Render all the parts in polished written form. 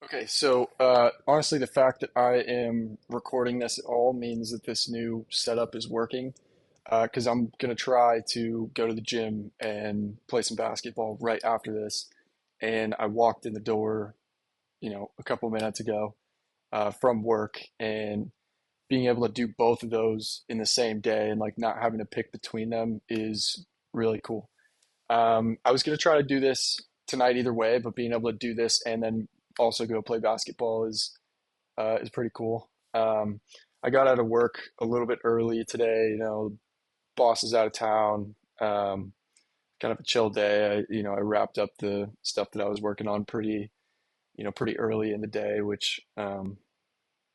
Okay, so honestly, the fact that I am recording this at all means that this new setup is working. Because I'm gonna try to go to the gym and play some basketball right after this. And I walked in the door, a couple minutes ago from work, and being able to do both of those in the same day and like not having to pick between them is really cool. I was gonna try to do this tonight either way, but being able to do this and then also go play basketball is pretty cool. I got out of work a little bit early today. Boss is out of town. Kind of a chill day. I wrapped up the stuff that I was working on pretty early in the day, which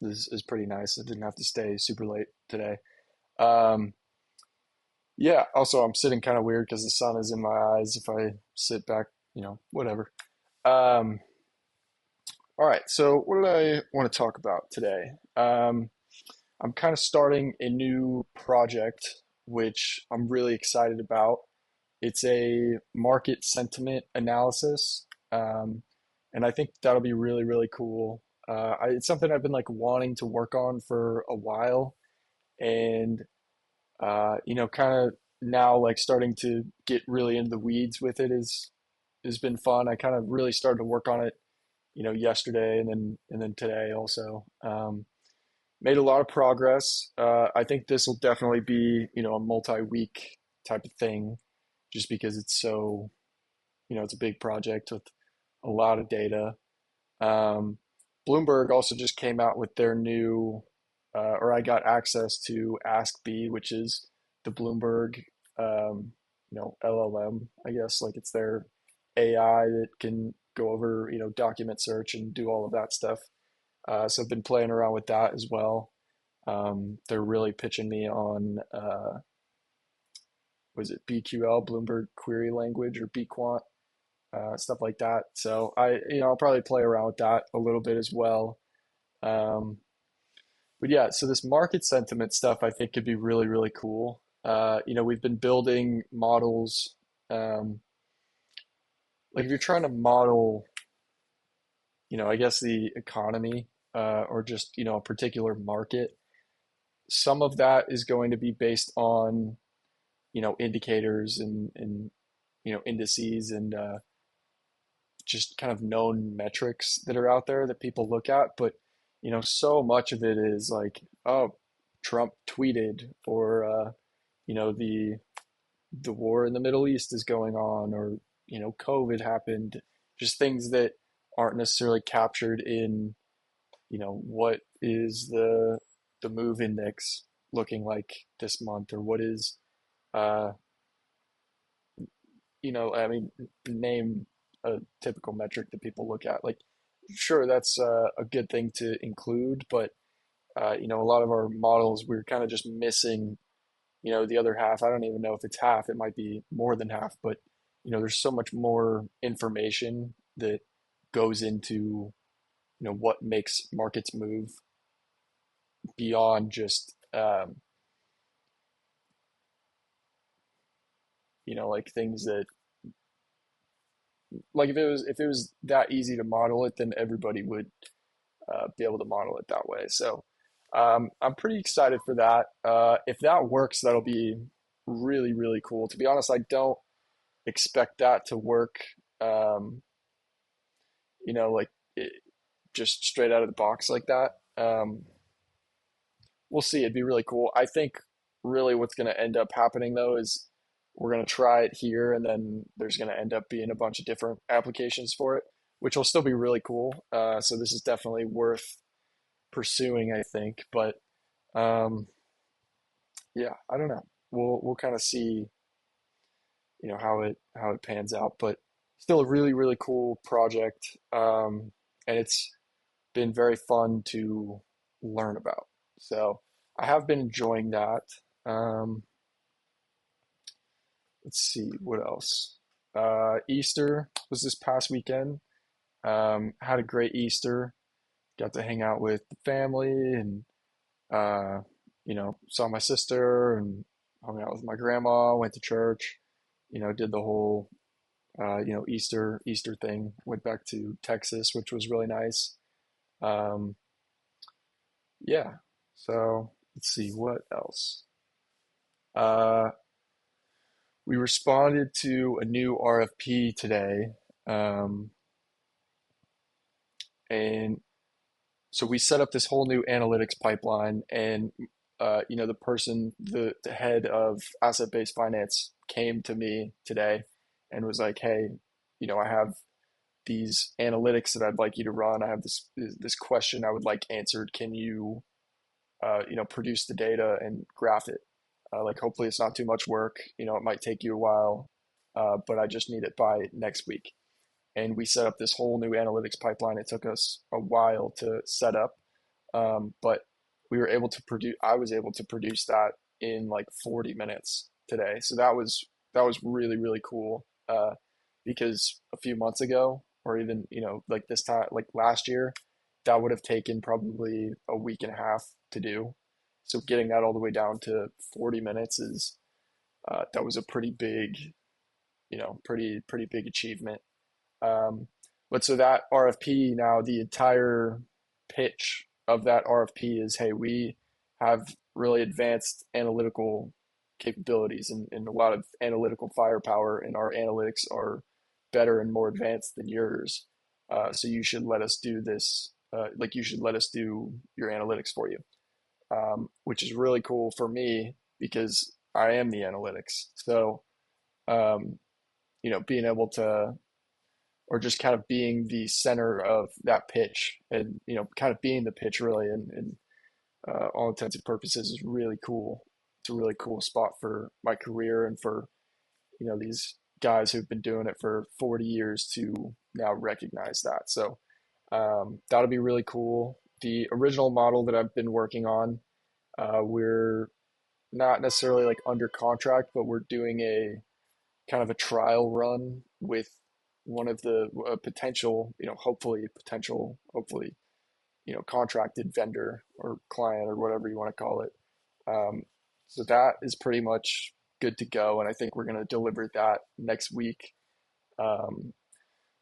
is pretty nice. I didn't have to stay super late today. Um, yeah. Also, I'm sitting kind of weird because the sun is in my eyes. If I sit back, whatever. Um, all right. So, what did I want to talk about today? I'm kind of starting a new project, which I'm really excited about. It's a market sentiment analysis, and I think that'll be really, really cool. It's something I've been like wanting to work on for a while, and kind of now like starting to get really into the weeds with it is has been fun. I kind of really started to work on it, yesterday and then today also. Made a lot of progress. I think this will definitely be, a multi-week type of thing, just because it's so, it's a big project with a lot of data. Um, Bloomberg also just came out with their new, or I got access to AskBee, which is the Bloomberg, LLM, I guess. Like it's their AI that can go over, document search and do all of that stuff. So I've been playing around with that as well. They're really pitching me on, was it BQL, Bloomberg Query Language, or BQuant, stuff like that. So I'll probably play around with that a little bit as well. Um, but yeah, so this market sentiment stuff I think could be really, really cool. We've been building models. Um, like if you're trying to model, I guess the economy, or just, a particular market, some of that is going to be based on, indicators and indices and just kind of known metrics that are out there that people look at. But, so much of it is like, oh, Trump tweeted, or, the war in the Middle East is going on, or, COVID happened, just things that aren't necessarily captured in, what is the move index looking like this month, or what is, uh, I mean, name a typical metric that people look at. Like, sure, that's a good thing to include, but a lot of our models, we're kind of just missing, the other half. I don't even know if it's half. It might be more than half, but there's so much more information that goes into, what makes markets move beyond just, like things that, like if it was that easy to model it, then everybody would be able to model it that way. So I'm pretty excited for that. If that works, that'll be really, really cool. To be honest, I don't expect that to work, um, like it, just straight out of the box like that. We'll see. It'd be really cool. I think really what's going to end up happening though is we're going to try it here, and then there's going to end up being a bunch of different applications for it, which will still be really cool. So this is definitely worth pursuing, I think. But um, yeah, I don't know. We'll kind of see, how it pans out. But still a really, really cool project, and it's been very fun to learn about. So I have been enjoying that. Um, let's see what else. Easter was this past weekend. Had a great Easter. Got to hang out with the family and saw my sister and hung out with my grandma. Went to church. Did the whole Easter thing. Went back to Texas, which was really nice. Um, yeah. So let's see what else. Uh, we responded to a new RFP today, um, and so we set up this whole new analytics pipeline. And the person, the head of asset-based finance, came to me today and was like, "Hey, I have these analytics that I'd like you to run. I have this question I would like answered. Can you produce the data and graph it? Like hopefully it's not too much work. It might take you a while, but I just need it by next week." And we set up this whole new analytics pipeline. It took us a while to set up, but we were able to produce. I was able to produce that in like 40 minutes today. So that was really really cool. Because a few months ago, or even like this time, like last year, that would have taken probably a week and a half to do. So getting that all the way down to 40 minutes is that was a pretty big, pretty big achievement. Um, but so that RFP now, the entire pitch of that RFP is, hey, we have really advanced analytical capabilities and a lot of analytical firepower, and our analytics are better and more advanced than yours. So you should let us do this. Like you should let us do your analytics for you, which is really cool for me because I am the analytics. So um, being able to, or just kind of being the center of that pitch, and kind of being the pitch really, and all intents and purposes, is really cool. It's a really cool spot for my career and for these guys who've been doing it for 40 years to now recognize that. So that'll be really cool. The original model that I've been working on, we're not necessarily like under contract, but we're doing a kind of a trial run with one of the potential, hopefully, contracted vendor or client or whatever you want to call it. Um, so that is pretty much good to go, and I think we're going to deliver that next week. Um,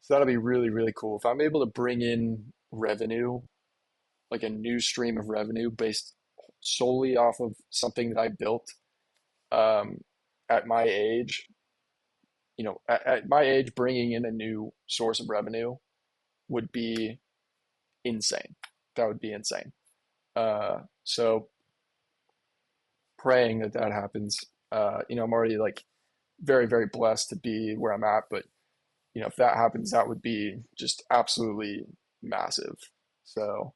so that'll be really, really cool. If I'm able to bring in revenue, like a new stream of revenue based solely off of something that I built, um, at my age, at my age, bringing in a new source of revenue would be insane. That would be insane. So praying that that happens. I'm already like very, very blessed to be where I'm at, but if that happens, that would be just absolutely massive. So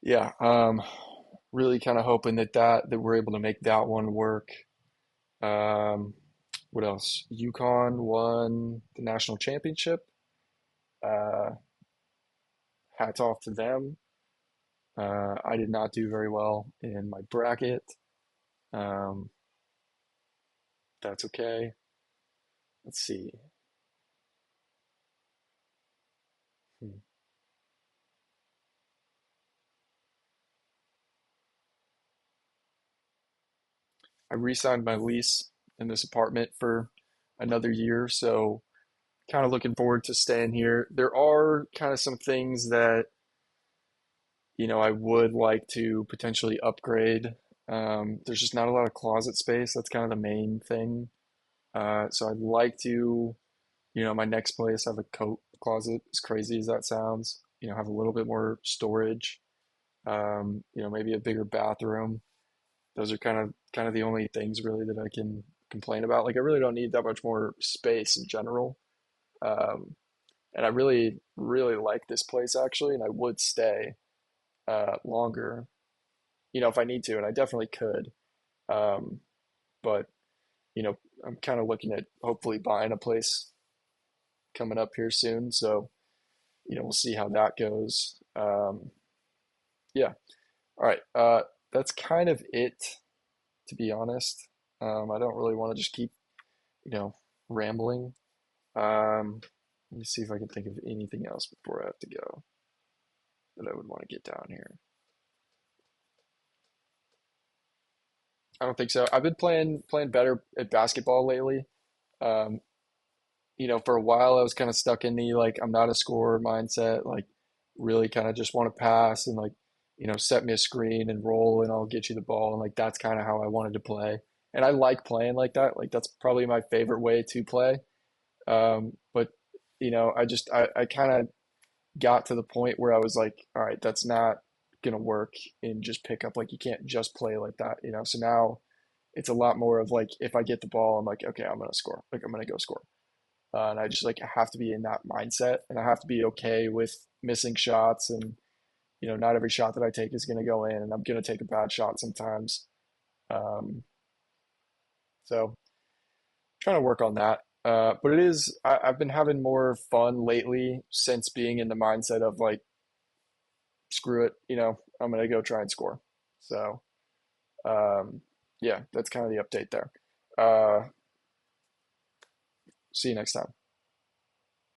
yeah, really kind of hoping that we're able to make that one work. Um, what else? UConn won the national championship. Uh, Hats off to them. I did not do very well in my bracket. Um, that's okay. Let's see. Hmm. I re-signed my lease in this apartment for another year, so kind of looking forward to staying here. There are kind of some things that, I would like to potentially upgrade. There's just not a lot of closet space. That's kind of the main thing. So I'd like to, my next place have a coat closet, as crazy as that sounds. Have a little bit more storage. Maybe a bigger bathroom. Those are kind of the only things really that I can complain about. Like I really don't need that much more space in general. Um, and I really, really like this place actually, and I would stay longer, if I need to, and I definitely could. Um, but I'm kind of looking at hopefully buying a place coming up here soon. So we'll see how that goes. Yeah. All right. That's kind of it, to be honest. I don't really want to just keep, you know, rambling. Let me see if I can think of anything else before I have to go that I would want to get down here. I don't think so. I've been playing better at basketball lately. Um, for a while I was kind of stuck in the like I'm not a scorer mindset. Like, really kind of just want to pass and like, set me a screen and roll and I'll get you the ball. And like that's kind of how I wanted to play. And I like playing like that. Like that's probably my favorite way to play. But I kind of got to the point where I was like, all right, that's not gonna work in just pickup. Like you can't just play like that. So now it's a lot more of like if I get the ball, I'm like, okay, I'm gonna score. Like I'm gonna go score. And I just like have to be in that mindset and I have to be okay with missing shots and not every shot that I take is gonna go in and I'm gonna take a bad shot sometimes. Um, so trying to work on that. But I've been having more fun lately since being in the mindset of like, screw it, I'm going to go try and score. So, um, yeah, that's kind of the update there. See you next time.